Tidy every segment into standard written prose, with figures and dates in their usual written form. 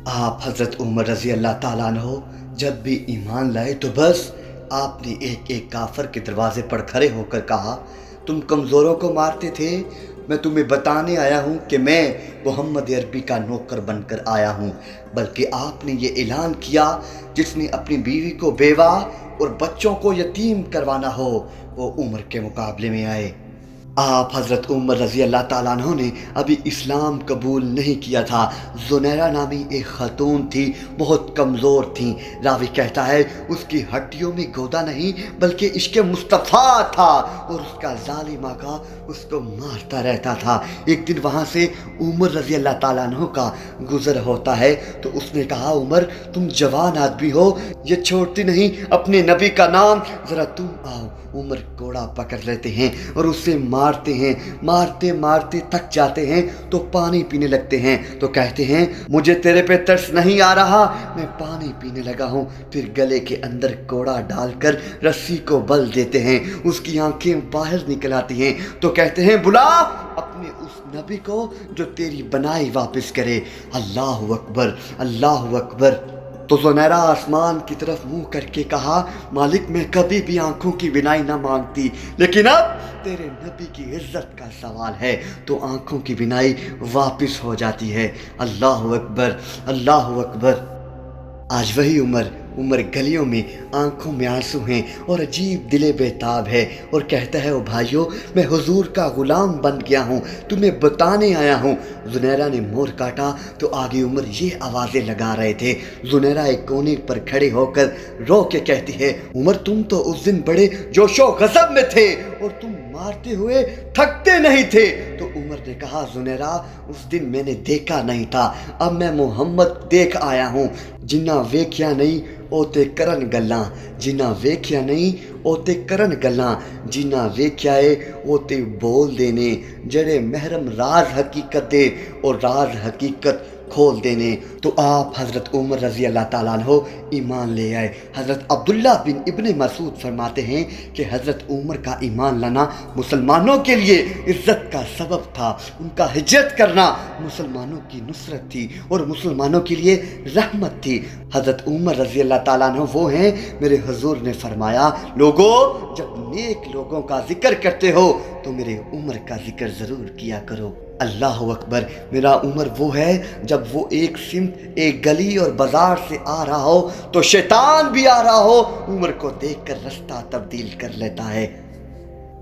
आप हज़रत उमर रज़ी अल्लाह ताला अन्हो जब भी ईमान लाए तो बस आपने एक एक काफर के दरवाजे पर खड़े होकर कहा, तुम कमज़ोरों को मारते थे, मैं तुम्हें बताने आया हूँ कि मैं मोहम्मद अरबी का नौकर बनकर आया हूँ। बल्कि आपने ये ऐलान किया, जिसने अपनी बीवी को बेवा और बच्चों को यतीम करवाना हो वो उमर के मुकाबले में आए। आप हज़रत उमर रज़ी अल्लाह ताला अन्हो ने अभी इस्लाम कबूल नहीं किया था। ज़ुनैरा नामी एक ख़ातून थी, बहुत कमज़ोर थी। रावी कहता है उसकी हड्डियों में गोदा नहीं बल्कि इश्क़ मुस्तफ़ा था और उसका ज़ालिम आका उसको मारता रहता था। एक दिन वहाँ से उमर रज़ी अल्लाह ताला अन्हो का गुज़र होता है तो उसने कहा, उमर तुम जवान आदमी हो, ये छोड़ती नहीं अपने नबी का नाम, ज़रा तुम आओ। उमर घोड़ा पकड़ लेते हैं और उससे मारते हैं, मारते मारते थक जाते हैं तो पानी पीने लगते हैं। तो कहते हैं मुझे तेरे पे तरस नहीं आ रहा, मैं पानी पीने लगा हूँ। फिर गले के अंदर घोड़ा डालकर रस्सी को बल देते हैं, उसकी आंखें बाहर निकल आती हैं। तो कहते हैं बुला अपने उस नबी को जो तेरी बनाई वापस करे। अल्लाह अकबर, अल्लाह अकबर। तो ज़ुनैरा आसमान की तरफ मुंह करके कहा, मालिक मैं कभी भी आंखों की बिनाई ना मांगती, लेकिन अब तेरे नबी की इज्जत का सवाल है तो आंखों की बिनाई वापस हो जाती है। अल्लाह अकबर, अल्लाह अकबर। आज वही उमर गलियों में आंखों में आंसू हैं और अजीब दिले बेताब है और कहता है, ओ भाइयों मैं हुजूर का ग़ुलाम बन गया हूँ, तुम्हें बताने आया हूँ। ज़ुनैरा ने मोर काटा तो आगे उमर ये आवाज़ें लगा रहे थे। ज़ुनैरा एक कोने पर खड़े होकर रो के कहती है, उमर तुम तो उस दिन बड़े जोशो गज़ब में थे और तुम मारते हुए थकते नहीं थे। तो उमर ने कहा, ज़ुनैरा उस दिन मैंने देखा नहीं था, अब मैं मोहम्मद देख आया हूँ। जिन्ना वेख्या नहीं ओते करन गल्लां, जिन्ना वेख्या नहीं ओते करन गल्लां, जिन्ना वेख्या है ओते बोल देने, जड़े महरम राज हकीकत दे और राज हकीकत खोल देने। तो आप हज़रत उमर रज़ी अल्लाह ताला अन्हो ईमान ले आए। हज़रत अब्दुल्ला बिन इब्न मसूद फरमाते हैं कि हज़रत उमर का ईमान लाना मुसलमानों के लिए इज़्ज़त का सबब था। उनका हिजरत करना मुसलमानों की नुसरत थी और मुसलमानों के लिए रहमत थी। हज़रत उमर रज़ी अल्लाह ताला अन्हो वो हैं, मेरे हुज़ूर ने फरमाया, लोगों जब नेक लोगों का जिक्र करते हो तो मेरे उमर का जिक्र ज़रूर किया करो। अल्लाह अकबर। मेरा उमर वो है जब वो एक सिमत एक गली और बाजार से आ रहा हो तो शैतान भी आ रहा हो, उमर को देखकर रास्ता तब्दील कर लेता है।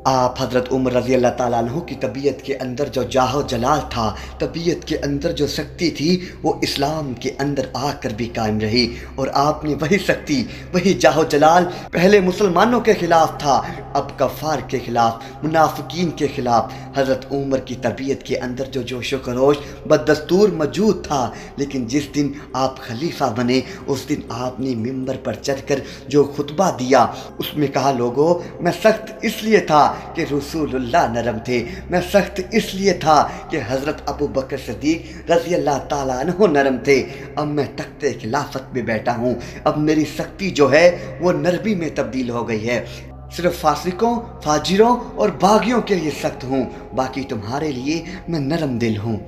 आप हज़रत उमर रज़ी अल्लाह ताला अन्हो की तबीयत के अंदर जो जाहो जलाल था, तबीयत के अंदर जो शक्ति थी वो इस्लाम के अंदर आकर भी कायम रही और आपने वही शक्ति वही जाहो जलाल पहले मुसलमानों के ख़िलाफ़ था, अब कफ़ार के ख़िलाफ़ मुनाफिकीन के ख़िलाफ़। हज़रत उमर की तबीयत के अंदर जो जोशो खरोश बदस्तूर मौजूद था, लेकिन जिस दिन आप खलीफा बने उस दिन आपने मिंबर पर चढ़कर जो खुतबा दिया उसमें कहा, लोगों मैं सख्त इसलिए था कि रसूलुल्लाह नरम थे, मैं सख्त इसलिए था कि हज़रत अबू बकर सिद्दीक़ रज़ी अल्लाह ताला अन्हो नरम थे। अब मैं तख्ते खिलाफत में बैठा हूँ, अब मेरी सख्ती जो है वो नरमी में तब्दील हो गई है। सिर्फ फासिकों फाजिरों और बागियों के लिए सख्त हूँ, बाकी तुम्हारे लिए मैं नरम दिल हूँ।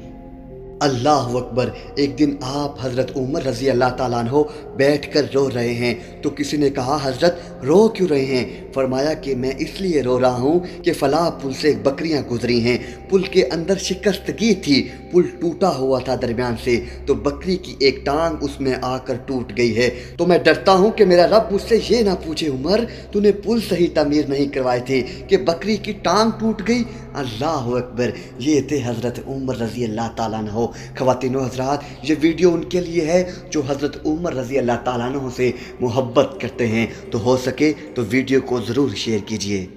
अल्लाह अकबर। एक दिन आप हज़रत उमर रज़ी अल्लाह ताला अन्हो बैठ कर रो रहे हैं तो किसी ने कहा, हज़रत रो क्यों रहे हैं? फरमाया कि मैं इसलिए रो रहा हूँ कि फ़लाँ पुल से बकरियाँ गुजरी हैं, पुल के अंदर शिकस्तगी थी, पुल टूटा हुआ था दरमियान से, तो बकरी की एक टांग उसमें आकर टूट गई है। तो मैं डरता हूँ कि मेरा रब मुझसे ये ना पूछे, उमर तूने पुल सही तमीर नहीं करवाए थे कि बकरी की टांग टूट गई। अल्लाह अकबर। ये थे हज़रत उमर रज़ी अल्लाह ताला अन्हो। ख़वातीनो हज़रात, ये वीडियो उनके लिए है जो हज़रत उमर रज़ी अल्लाह ताला अन्हो से मोहब्बत करते हैं, तो हो सके तो वीडियो को ज़रूर शेयर कीजिए।